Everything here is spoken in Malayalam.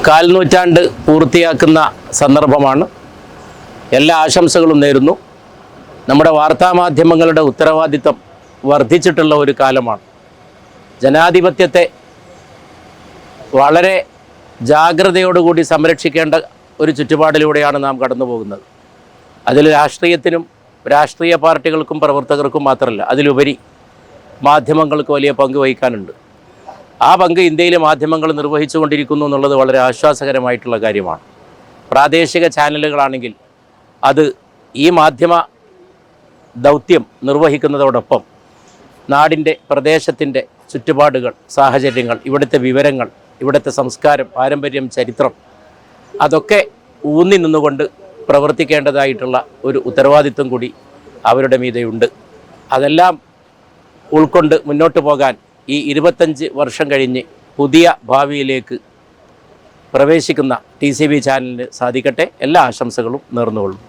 കാൽനൂറ്റാണ്ട് പൂർത്തിയാക്കുന്ന സന്ദർഭമാണ്. എല്ലാ ആശംസകളും നേരുന്നു. നമ്മുടെ വാർത്താമാധ്യമങ്ങളുടെ ഉത്തരവാദിത്തം വർദ്ധിച്ചിട്ടുള്ള ഒരു കാലമാണ്. ജനാധിപത്യത്തെ വളരെ ജാഗ്രതയോടുകൂടി സംരക്ഷിക്കേണ്ട ഒരു ചുറ്റുപാടിലൂടെയാണ് നാം കടന്നു പോകുന്നത്. അതിൽ രാഷ്ട്രീയത്തിനും രാഷ്ട്രീയ പാർട്ടികൾക്കും പ്രവർത്തകർക്കും മാത്രമല്ല, അതിലുപരി മാധ്യമങ്ങൾക്ക് വലിയ പങ്ക് വഹിക്കാനുണ്ട്. ആ പങ്ക് ഇന്ത്യയിലെ മാധ്യമങ്ങൾ നിർവഹിച്ചുകൊണ്ടിരിക്കുന്നു എന്നുള്ളത് വളരെ ആശ്വാസകരമായിട്ടുള്ള കാര്യമാണ്. പ്രാദേശിക ചാനലുകളാണെങ്കിൽ അത് ഈ മാധ്യമ ദൗത്യം നിർവഹിക്കുന്നതോടൊപ്പം നാടിൻ്റെ പ്രദേശത്തിൻ്റെ ചുറ്റുപാടുകൾ, സാഹചര്യങ്ങൾ, ഇവിടുത്തെ വിവരങ്ങൾ, ഇവിടുത്തെ സംസ്കാരം, പാരമ്പര്യം, ചരിത്രം അതൊക്കെ ഊന്നി നിന്നുകൊണ്ട് പ്രവർത്തിക്കേണ്ടതായിട്ടുള്ള ഒരു ഉത്തരവാദിത്വം കൂടി അവരുടെ മീതെയുണ്ട്. അതെല്ലാം ഉൾക്കൊണ്ട് മുന്നോട്ട് പോകാൻ ഈ 25 വർഷം കഴിഞ്ഞ് പുതിയ ഭാവിയിലേക്ക് പ്രവേശിക്കുന്ന TCB ചാനലിന് സാധിക്കട്ടെ. എല്ലാ ആശംസകളും നേർന്നുകൊള്ളും.